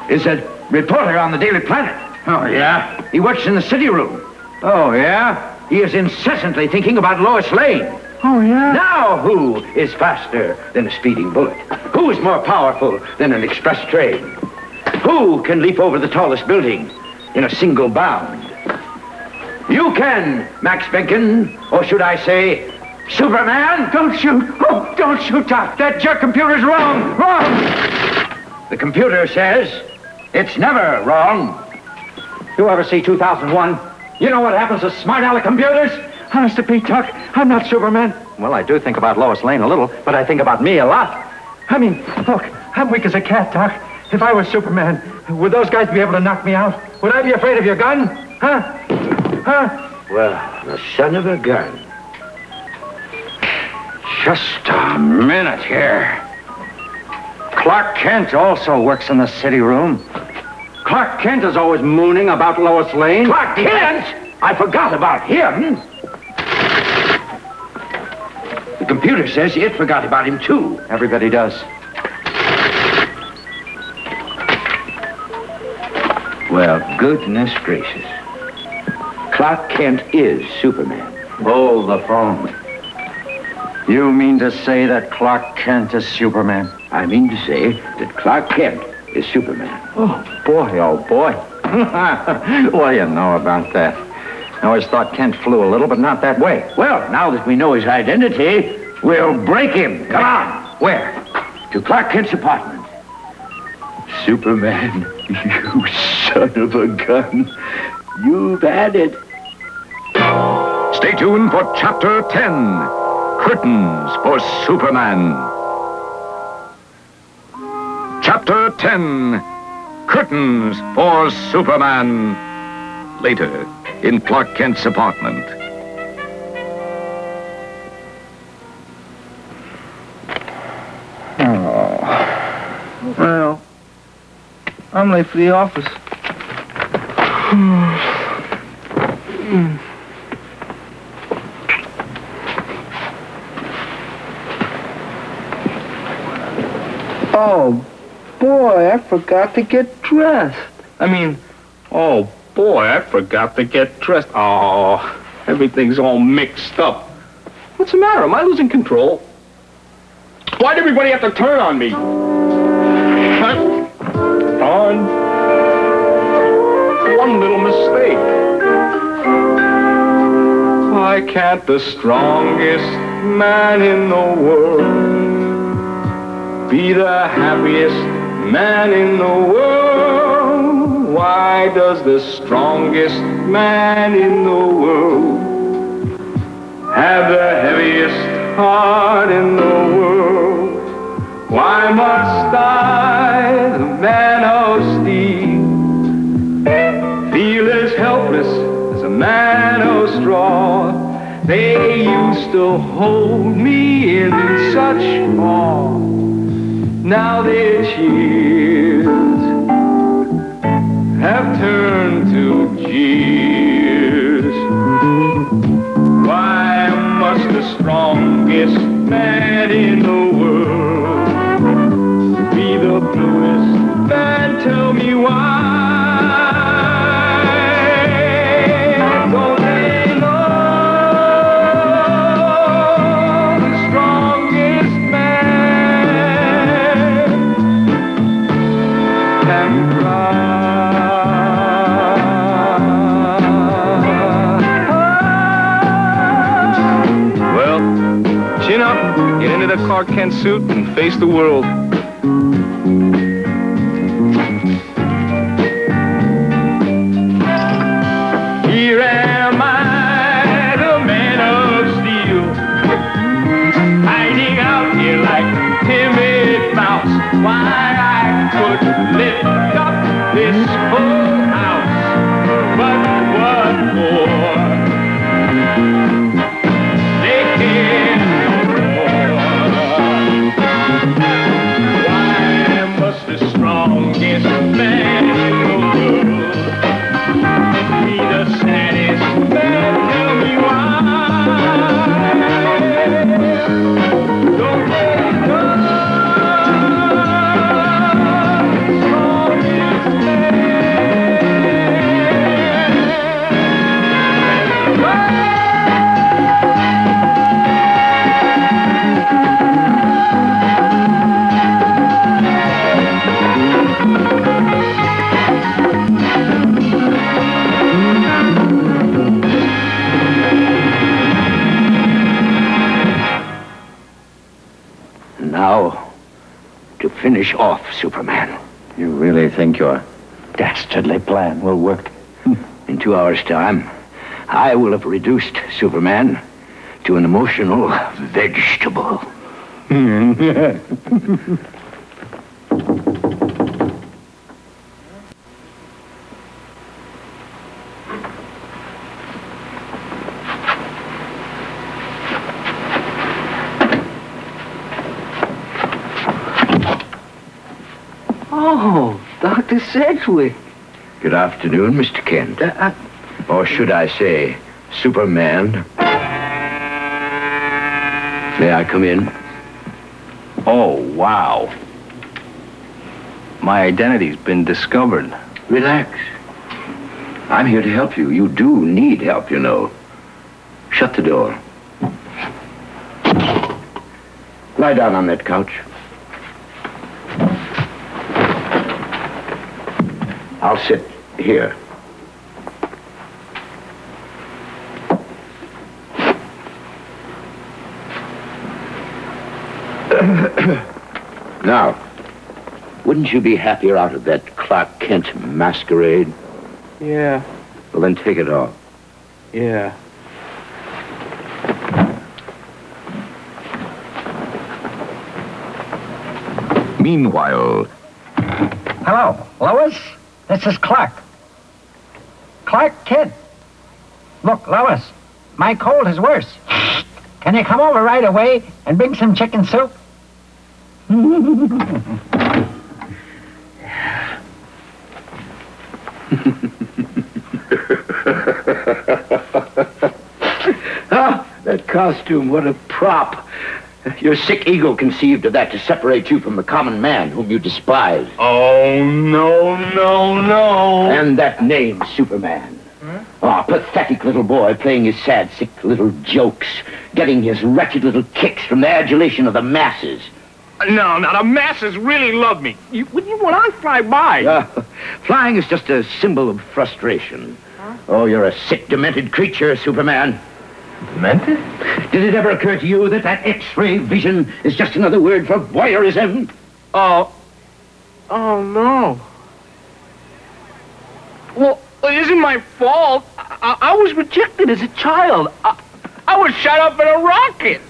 is a reporter on the Daily Planet. Oh, yeah? He works in the city room. Oh, yeah? He is incessantly thinking about Lois Lane. Oh, yeah? Now, who is faster than a speeding bullet? Who is more powerful than an express train? Who can leap over the tallest building in a single bound? You can, Max Menken, or should I say, Superman? Don't shoot! Oh, don't shoot, Doc! Your computer's wrong! Wrong! The computer says it's never wrong. You ever see 2001? You know what happens to smart aleck computers? Honest to Pete, Doc, I'm not Superman. Well, I do think about Lois Lane a little, but I think about me a lot. I mean, look, I'm weak as a cat, Doc. If I were Superman, would those guys be able to knock me out? Would I be afraid of your gun? Huh? Huh? Well, the son of a gun. Just a minute here. Clark Kent also works in the city room. Clark Kent is always mooning about Lois Lane. Clark Kent? I forgot about him. The computer says it forgot about him, too. Everybody does. Well, goodness gracious. Clark Kent is Superman. Hold the phone. You mean to say that Clark Kent is Superman? I mean to say that Clark Kent is Superman. Oh, boy, oh, boy. What do you know about that? I always thought Kent flew a little, but not that way. Well, now that we know his identity, we'll break him. Come on. Where? To Clark Kent's apartment. Superman, you son of a gun. You've had it. Stay tuned for Chapter 10, Curtains for Superman. Chapter 10, Curtains for Superman. Later, in Clark Kent's apartment. Oh. Well, I'm late for the office. Oh, boy, I forgot to get dressed. Oh, boy, I forgot to get dressed. Oh, everything's all mixed up. What's the matter? Am I losing control? Why'd everybody have to turn on me? On one little mistake. Why can't the strongest man in the world be the happiest man in the world? Why does the strongest man in the world have the heaviest heart in the world? Why must I, the man of steel, feel as helpless as a man of straw? They used to hold me in such awe. Now their cheers have turned to jeers. Why must the strongest man in the world be the bluest man? Tell me why. Don't they know the strongest man can cry? Well, chin up, get into the Clark Kent suit, and face the world. Here am I, the man of steel, hiding out here like a timid mouse. Why I could lift up this full house, but what for? They can't no more. Why must the strongest man in the world be the saddest man? Tell me why. Don't they know the strongest Now, to finish off Superman. You really think your dastardly plan will work? In 2 hours' time, I will have reduced Superman to an emotional vegetable. Oh, Dr. Sedgwick. Good afternoon, Mr. Kent. Or should I say, Superman? May I come in? Oh, wow. My identity's been discovered. Relax. I'm here to help you. You do need help, you know. Shut the door. Lie down on that couch. I'll sit here. Now, wouldn't you be happier out of that Clark Kent masquerade? Yeah. Well, then take it off. Yeah. Meanwhile, Hello, Lois. This is Clark. Clark Kent. Look, Lois, my cold is worse. Can you come over right away and bring some chicken soup? Ah, that costume, what a prop. Your sick ego conceived of that to separate you from the common man whom you despise. Oh, no. And that name, Superman. Oh, pathetic little boy playing his sad, sick little jokes, getting his wretched little kicks from the adulation of the masses. No, the masses really love me. When I fly by. Flying is just a symbol of frustration. Oh, you're a sick, demented creature, Superman. Demented? Did it ever occur to you that X-ray vision is just another word for voyeurism? Oh, no. Well, it isn't my fault. I was rejected as a child. I was shot up in a rocket.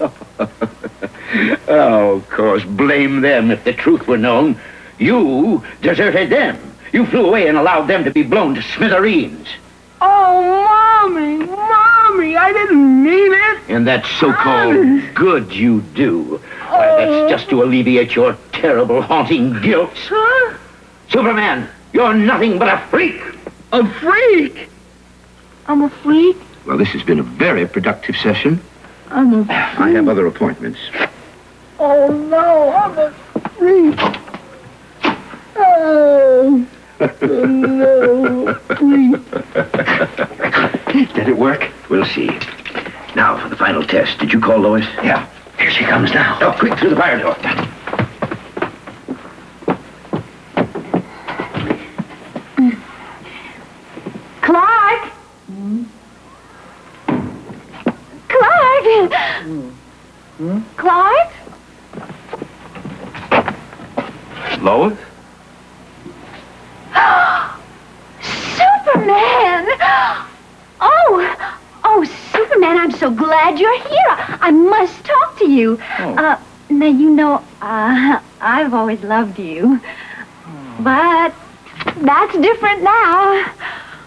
Oh, of course, blame them if the truth were known. You deserted them. You flew away and allowed them to be blown to smithereens. Oh, Mommy, I didn't mean it. And that so-called good you do. Why, that's just to alleviate your terrible, haunting guilt. Huh? Superman, you're nothing but a freak. A freak? I'm a freak. Well, this has been a very productive session. I'm a freak. I have other appointments. Oh, no, I'm a freak. Oh, no, freak. Did it work? We'll see. Now, for the final test. Did you call Lois? Yeah. Here she comes now. Oh, quick, through the fire door. Clark? Clark? Clark? Lois? Superman! Oh, Superman, I'm so glad you're here. I must talk to you. Oh. Now, you know, I've always loved you. But that's different now.